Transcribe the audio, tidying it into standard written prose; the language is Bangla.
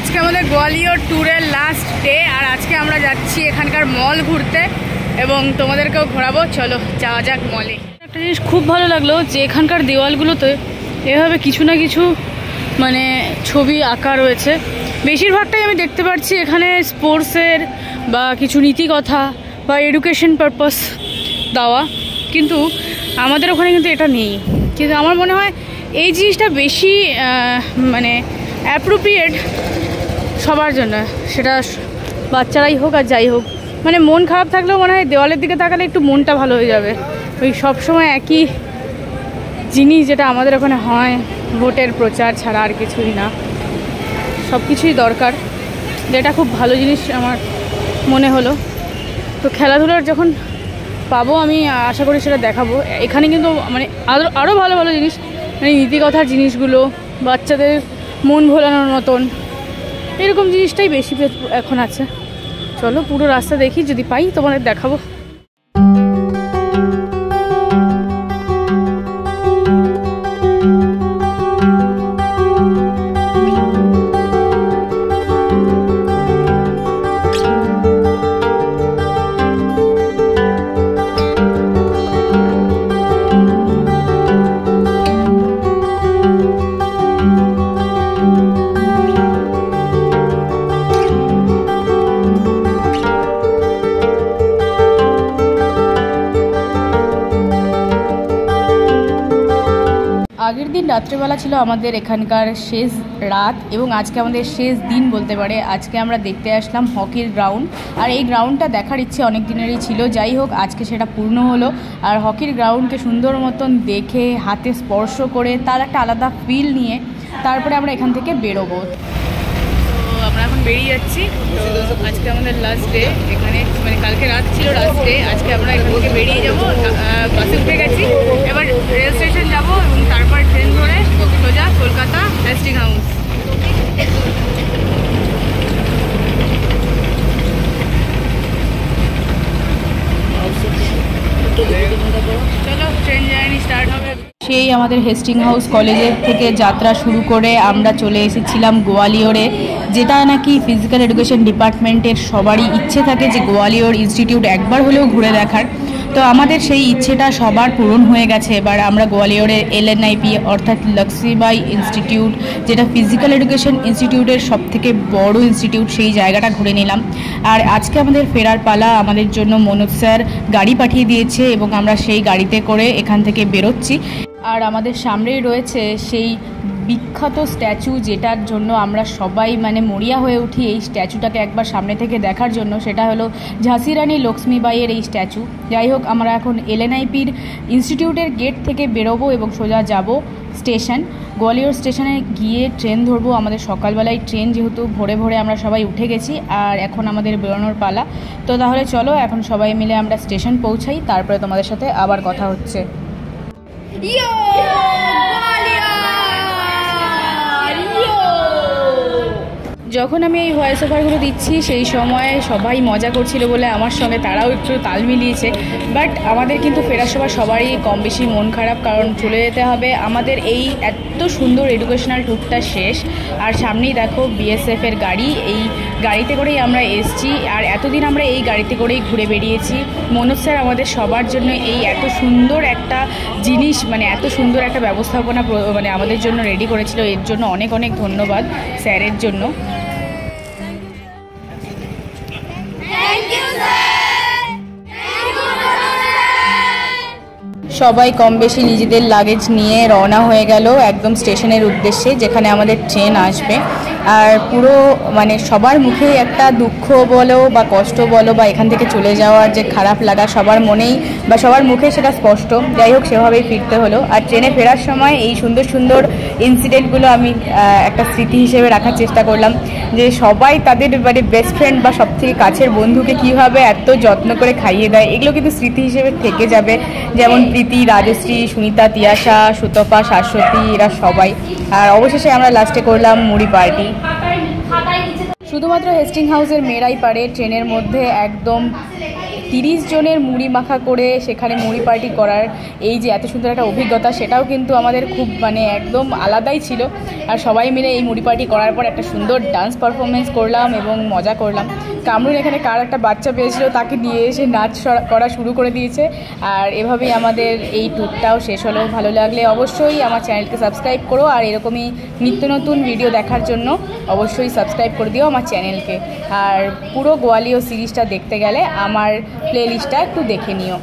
আজকে আমাদের গোয়ালিয়র ট্যুরের লাস্ট ডে, আর আজকে আমরা যাচ্ছি এখানকার মল ঘুরতে এবং তোমাদেরকেও ঘোরাবো। চলো যাওয়া যাক মলে। একটা জিনিস খুব ভালো লাগলো যে এখানকার দেওয়ালগুলোতে এভাবে কিছু না কিছু মানে ছবি আঁকা রয়েছে। বেশিরভাগটাই আমি দেখতে পাচ্ছি এখানে স্পোর্টসের বা কিছু নীতিকথা বা এডুকেশন পারপাস দেওয়া, কিন্তু আমাদের ওখানে কিন্তু এটা নেই। কিন্তু আমার মনে হয় এই জিনিসটা বেশি মানে অ্যাপ্রোপ্রিয়েট সবার জন্য, সেটা বাচ্চারাই হোক আর যাই হোক। মানে মন খারাপ থাকলেও মনে হয় দেওয়ালের দিকে তাকালে একটু মনটা ভালো হয়ে যাবে। ওই সবসময় একই জিনিস যেটা আমাদের ওখানে হয়, ভোটের প্রচার ছাড়া আর কিছুই না, সব কিছুই দরকার। যেটা খুব ভালো জিনিস আমার মনে হলো। তো খেলাধুলার যখন পাবো আমি আশা করি সেটা দেখাবো। এখানে কিন্তু মানে আরও ভালো ভালো জিনিস, মানে নীতিকথার জিনিসগুলো, বাচ্চাদের মন ভোলানোর মতন এরকম জিনিসটাই বেশি এখন আছে। চলো পুরো রাস্তা দেখি, যদি পাই তোমাদের দেখাবো। আগের দিন রাত্রেবেলা ছিল আমাদের এখানকার শেষ রাত এবং আজকে আমাদের শেষ দিন বলতে পারে। আজকে আমরা দেখতে আসলাম হকির গ্রাউন্ড, আর এই গ্রাউন্ডটা দেখার ইচ্ছে অনেক দিনেরই ছিল। যাই হোক আজকে সেটা পূর্ণ হলো। আর হকির গ্রাউন্ডকে সুন্দর মতন দেখে, হাতে স্পর্শ করে, তার একটা আলাদা ফিল নিয়ে তারপরে আমরা এখান থেকে বেরোবো। তো আমরা এখন বেরিয়ে যাচ্ছি। তো আজকে আমাদের লাস্ট ডে এখানে, মানে কালকে রাত ছিল লাস্ট ডে। আজকে আমরা এখান থেকে বেরিয়ে যাবো, বাসে উঠে গেছি। এবার রেল স্টেশন যাবো এবং তারপর ট্রেন ধরে সোজা কলকাতা হেস্টিং হাউস। চলো ট্রেন জার্নি স্টার্ট হবে। সেই আমাদের হেস্টিং হাউস কলেজের থেকে যাত্রা শুরু করে আমরা চলে এসেছিলাম গোয়ালিয়রে, যেটা নাকি ফিজিক্যাল এডুকেশন ডিপার্টমেন্টের সবারই ইচ্ছে থাকে যে গোয়ালিয়র ইনস্টিটিউট একবার হলেও ঘুরে দেখার। তো আমাদের সেই ইচ্ছেটা সবার পূরণ হয়ে গেছে। এবার আমরা গোয়ালিয়রে LNIP অর্থাৎ লক্ষ্মীবাই ইনস্টিটিউট, যেটা ফিজিক্যাল এডুকেশন ইনস্টিটিউটের সবথেকে বড় ইনস্টিটিউট, সেই জায়গাটা ঘুরে নিলাম। আর আজকে আমাদের ফেরার পালা। আমাদের জন্য মনোজ স্যার গাড়ি পাঠিয়ে দিয়েছে এবং আমরা সেই গাড়িতে করে এখান থেকে বেরোচ্ছি। আর আমাদের সামনেই রয়েছে সেই বিখ্যাত স্ট্যাচু, যেটার জন্য আমরা সবাই মানে মরিয়া হয়ে উঠি এই স্ট্যাচুটাকে একবার সামনে থেকে দেখার জন্য। সেটা হলো ঝাঁসি রানী লক্ষ্মীবাইয়ের এই স্ট্যাচু। যাই হোক আমরা এখন LNIPর ইনস্টিটিউটের গেট থেকে বেরোবো এবং সোজা যাব স্টেশন। গোয়ালিয়র স্টেশনে গিয়ে ট্রেন ধরবো। আমাদের সকালবেলায় ট্রেন, যেহেতু ভোরে ভোরে আমরা সবাই উঠে গেছি আর এখন আমাদের বেরোনোর পালা। তো তাহলে চলো এখন সবাই মিলে আমরা স্টেশন পৌঁছাই, তারপরে তোমাদের সাথে আবার কথা হচ্ছে। যখন আমি এই ভয়েস ওভারগুলো দিচ্ছি সেই সময় সবাই মজা করছিল বলে আমার সঙ্গে তারাও একটু তাল মিলিয়েছে। বাট আমাদের কিন্তু ফেরার সময় সবারই কম বেশি মন খারাপ, কারণ চলে যেতে হবে। আমাদের এই এত সুন্দর এডুকেশনাল ট্যুরটা শেষ, আর সামনেই দেখো BSF এর গাড়ি। এই গাড়িতে করেই আমরা এসেছি, আর এতদিন আমরা এই গাড়িতে করেই ঘুরে বেরিয়েছি। মনোজ স্যার আমাদের সবার জন্য এই এত সুন্দর একটা জিনিস, মানে এত সুন্দর একটা ব্যবস্থাপনা মানে আমাদের জন্য রেডি করেছিল। এর জন্য অনেক অনেক ধন্যবাদ স্যারের জন্য। সবাই কম বেশি নিজেদের লাগেজ নিয়ে রওনা হয়ে গেল একদম স্টেশনের উদ্দেশ্যে, যেখানে আমাদের ট্রেন আসবে। আর পুরো মানে সবার মুখে একটা দুঃখ বলো বা কষ্ট বলো বা এখান থেকে চলে যাওয়ার যে খারাপ লাগা সবার মনেই বা সবার মুখে সেটা স্পষ্ট। যাই হোক সেভাবেই ফিরতে হলো। আর ট্রেনে ফেরার সময় এই সুন্দর সুন্দর ইনসিডেন্টগুলো আমি একটা স্মৃতি হিসেবে রাখার চেষ্টা করলাম, যে সবাই তাদের মানে বেস্ট ফ্রেন্ড বা সবথেকে কাছের বন্ধুকে কীভাবে এত যত্ন করে খাইয়ে দেয়। এগুলো কিন্তু স্মৃতি হিসেবে থেকে যাবে। যেমন প্রীতি, রাজশ্রী, সুনিতা, তিয়াশা, সুতপা, শাশ্বতী, এরা সবাই। আর অবশেষে আমরা লাস্টে করলাম মুড়ি পার্টি। শুধুমাত্র হেস্টিং হাউসের মেয়েরাই পারে ট্রেনের মধ্যে একদম 30 জনের মুড়ি মাখা করে সেখানে মুড়ি পার্টি করার এই যে এত সুন্দর একটা অভিজ্ঞতা, সেটাও কিন্তু আমাদের খুব মানে একদম আলাদাই ছিল। আর সবাই মিলে এই মুড়ি পার্টি করার পর একটা সুন্দর ডান্স পারফরমেন্স করলাম এবং মজা করলাম। কামরুল এখানে কার একটা বাচ্চা পেয়েছিল, তাকে নিয়ে এসে নাচ করা শুরু করে দিয়েছে। আর এভাবেই আমাদের এই ট্যুরটাও শেষ হলো। ভালো লাগলে অবশ্যই আমার চ্যানেলকে সাবস্ক্রাইব করো, আর এরকমই নিত্য নতুন ভিডিও দেখার জন্য অবশ্যই সাবস্ক্রাইব করে দিও আমার চ্যানেলকে। আর পুরো গোয়ালিয়র সিরিজটা দেখতে গেলে আমার প্লেলিস্টটা একটু দেখে নিও।